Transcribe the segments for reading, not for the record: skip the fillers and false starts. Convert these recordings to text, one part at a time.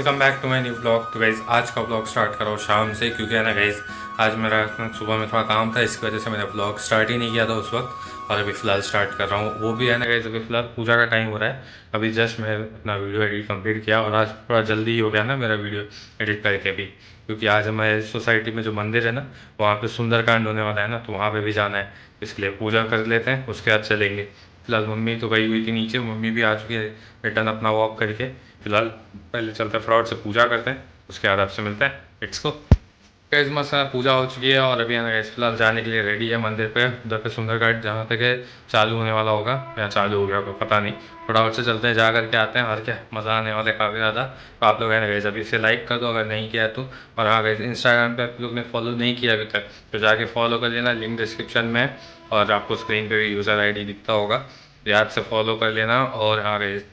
Welcome back to my new blog. तो guys आज का ब्लॉग स्टार्ट करो शाम से, क्योंकि है ना गाइज़ आज मेरा सुबह में थोड़ा काम था, इसकी वजह से मैंने ब्लॉग स्टार्ट ही नहीं किया था उस वक्त। और अभी फ़िलहाल स्टार्ट कर रहा हूँ। वो भी है ना गाइज़, अभी फ़िलहाल पूजा का टाइम हो रहा है। अभी जस्ट मैं अपना वीडियो एडिट कंप्लीट किया और आज थोड़ा जल्दी ही हो गया ना मेरा वीडियो एडिट करके भी, क्योंकि आज हमारे सोसाइटी में जो मंदिर है ना वहाँ पर सुंदरकांड होने वाला है ना, तो वहाँ पर भी जाना है। इसलिए पूजा कर लेते हैं, उसके बाद चलेंगे। फिलहाल मम्मी तो गई हुई थी नीचे, मम्मी भी आ चुकी है रिटर्न अपना वॉक करके। फिलहाल पहले चलते हैं फ्रॉड से पूजा करते हैं, उसके बाद आपसे मिलते हैं। इट्स को गैस मस्त पूजा हो चुकी है और अभी है ना गैस फिलहाल जाने के लिए रेडी है मंदिर पे। उधर पे सुंदरकांड जहाँ तक है चालू होने वाला होगा या चालू हो गया होगा पता नहीं। थोड़ा और से चलते हैं, जा करके आते हैं और क्या मज़ा आने वाला है काफ़ी ज़्यादा। तो आप लोग है ना गैस अभी से लाइक कर दो अगर नहीं किया तो। और हाँ गैस इंस्टाग्राम पे आप लोग ने फॉलो नहीं किया अभी तक तो जाके फॉलो कर लेना, लिंक डिस्क्रिप्शन में। और आपको स्क्रीन पे भी यूज़र आईडी दिखता होगा, याद से फॉलो कर लेना। और हाँ गैस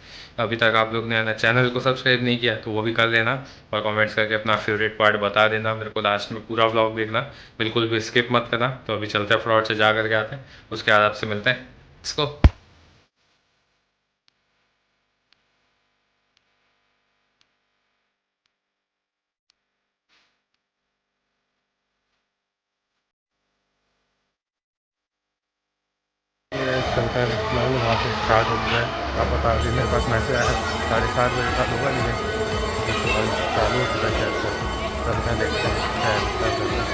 अभी तक आप लोग ने ना चैनल को सब्सक्राइब नहीं किया तो वो भी कर लेना। और कमेंट्स करके अपना फेवरेट पार्ट बता देना मेरे को, लास्ट में पूरा व्लॉग देखना, बिल्कुल भी स्किप मत करना। तो अभी चलते हैं फ्रॉड से जा करके आते हैं, उसके बाद आपसे मिलते हैं। इसको चलते हैं फिलहाल वहाँ से स्टार्ट हो गया है। आप बता दें मेरे पास मैसेज आया 7:30 बजे तक होगा, लेकिन अभी फिलहाल चालू हो चुका है शायद से। चलते हैं देखते हैं क्या करते हैं।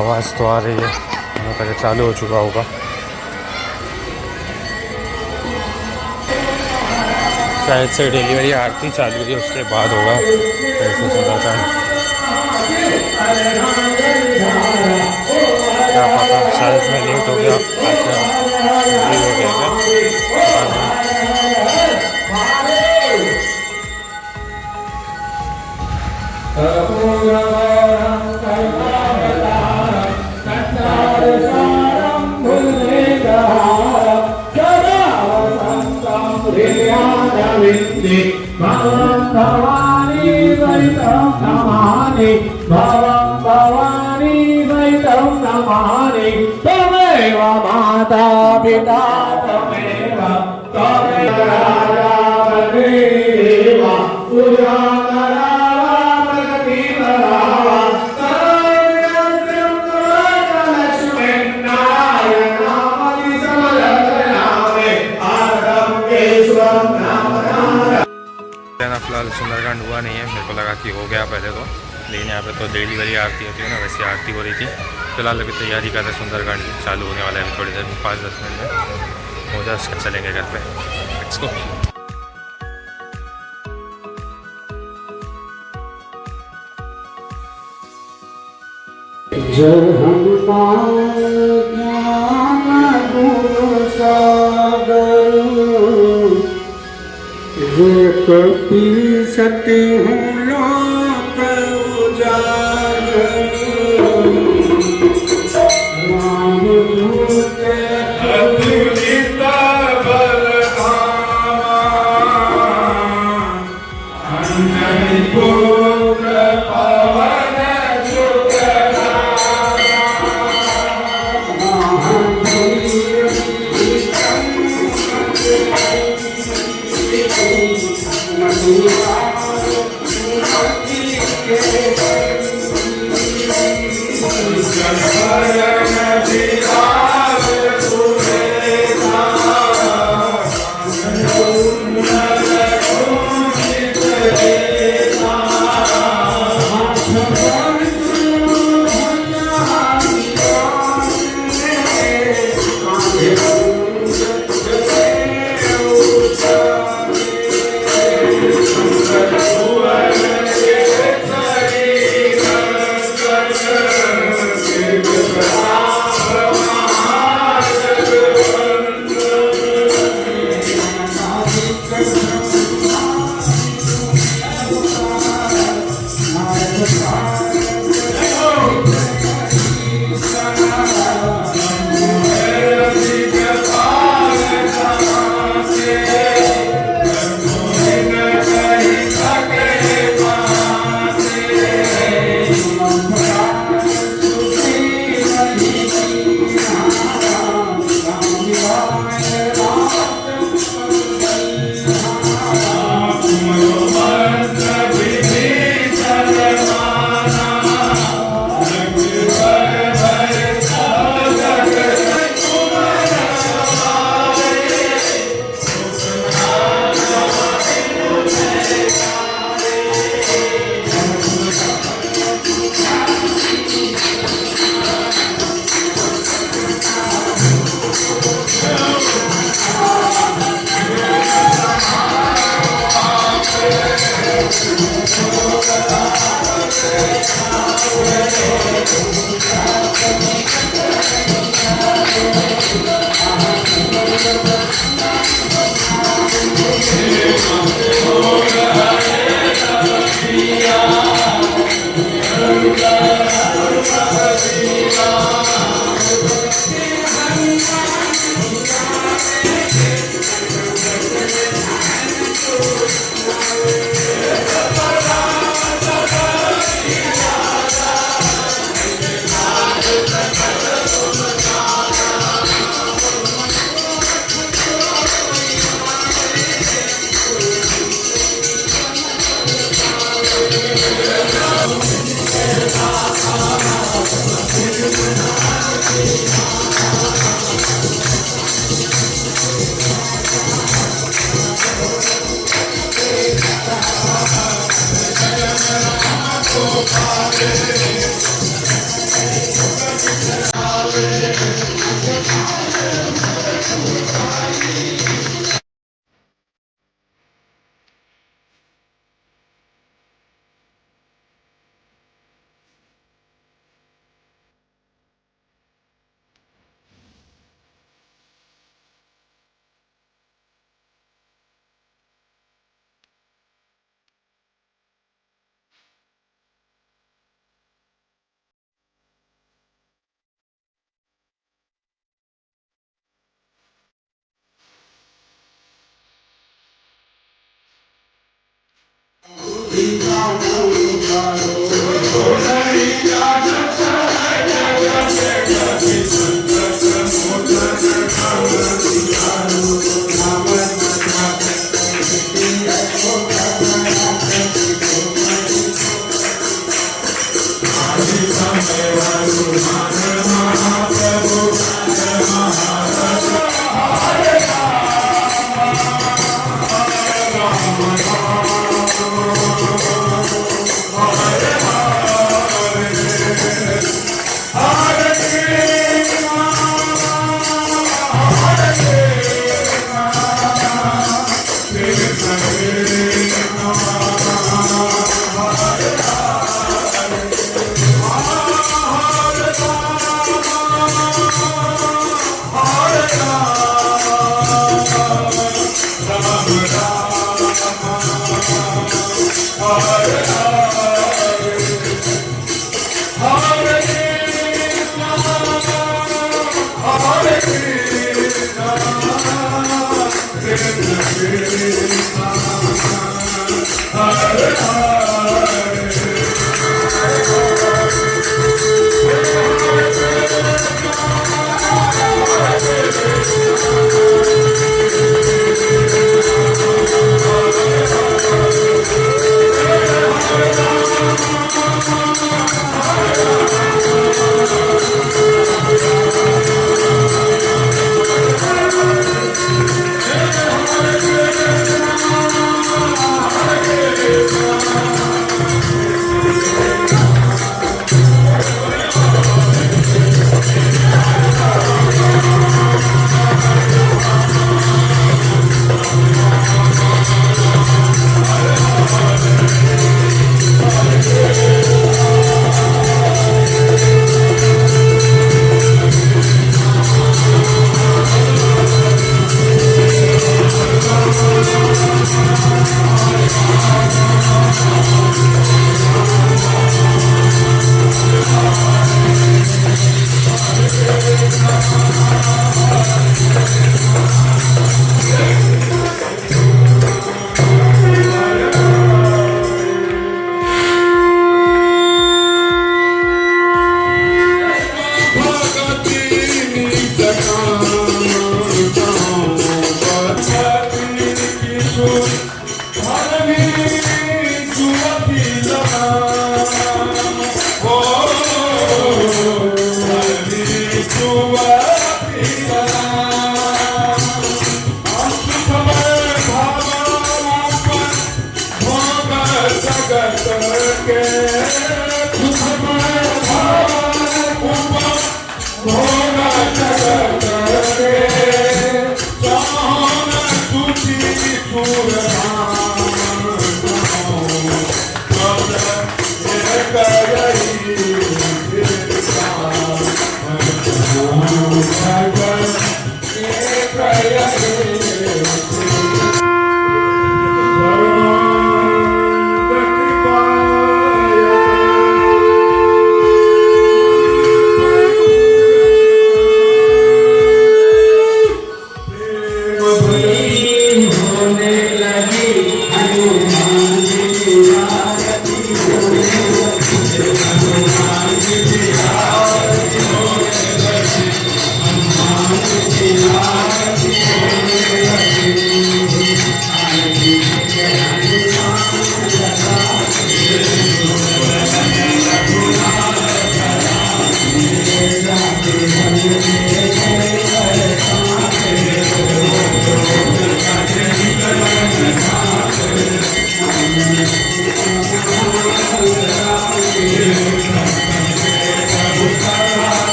आवाज़ तो आ रही है, वहाँ तक चालू हो चुका होगा शायद से। डिलीवरी आरती चालू हुई उसके बाद होगा ऐसे सुंदरकांड, क्या पता शायद मैं लेट हो गया, जल्दी हो गया क्या पता भवानी वैतम नमामि, भवानी वैतम नमामि। त्वमेव माता पिता त्वमेव राजा देव पूजा फिलहाल सुंदरकांड हुआ नहीं है, मेरे को लगा कि हो गया पहले तो, लेकिन यहाँ पे तो डिलीवरी आरती होती है ना वैसी आरती हो रही थी। फिलहाल अभी तैयारी कर रहे सुंदरकांड की, चालू होने वाला है थोड़ी देर में, 5-10 मिनट में हो जाए चलेंगे घर पे। Let's go. जय हनुमान ज्ञान गुण सागर, जय कपि सति हूँ लोक उजागर। रामदूत अतुलित बल धामा, अंजनी पुत्र पवन सुत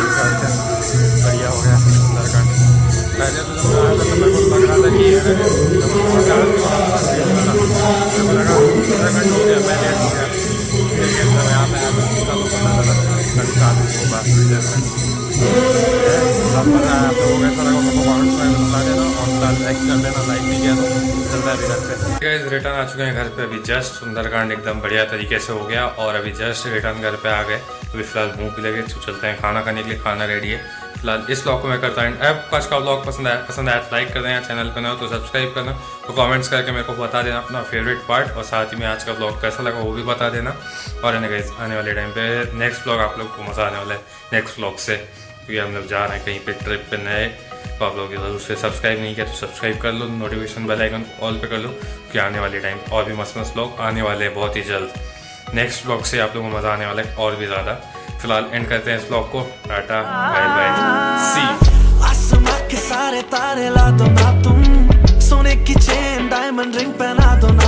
बढ़िया हो गया सुंदरकांड। पहले तो जब आया था तो मेरे को लग रहा था कि उत्तराखंड हो गया, मैं लेट हो गया, लेकिन जब यहाँ पे आया तो पता चला कल साथ को बात हुई जैसे अब पता है आप लोगों को कैसा लगा मेरे को कमेंट्स में बता देना और लाइक कर देना, लाइक नहीं किया तो चलता है भी घर पे। गाइस रिटर्न आ चुके हैं घर पे, अभी जस्ट सुंदरकांड एकदम बढ़िया तरीके से हो गया और अभी जस्ट रिटर्न घर पे आ गए। अभी फिलहाल भूख भी लगे तो चलते हैं खाना खाने के लिए, खाना रेडी है। फिलहाल इस ब्लॉग को मैं करता हूँ आपको आज का ब्लॉग पसंद आया तो लाइक कर देना, चैनल पर नए हो तो सब्सक्राइब करना, तो कमेंट्स करके मेरे को बता देना अपना फेवरेट पार्ट और साथ ही में आज का ब्लॉग कैसा लगा वो भी बता देना। और है ना गाइस आने वाले टाइम पे नेक्स्ट ब्लॉग आप लोग को मज़ा आने वाला है नेक्स्ट ब्लॉग से, क्योंकि हम लोग जा रहे हैं कहीं पे ट्रिप पे नए, तो आप लोग ज़रूर से सब्सक्राइब नहीं किया तो सब्सक्राइब कर लो, नोटिफिकेशन बेल आइकन ऑल पे कर लो, क्योंकि आने वाले टाइम और भी मस्त मस्त ब्लॉग आने वाले हैं बहुत ही जल्द। नेक्स्ट ब्लॉग से आप लोगों को मज़ा आने वाला है और भी ज़्यादा। फिलहाल एंड करते हैं इस ब्लॉग को, टाटा बाय बाय सी। आसमां के सारे तारे ला दो ना तुम, सोने की चेन डायमंड रिंग पहना दो ना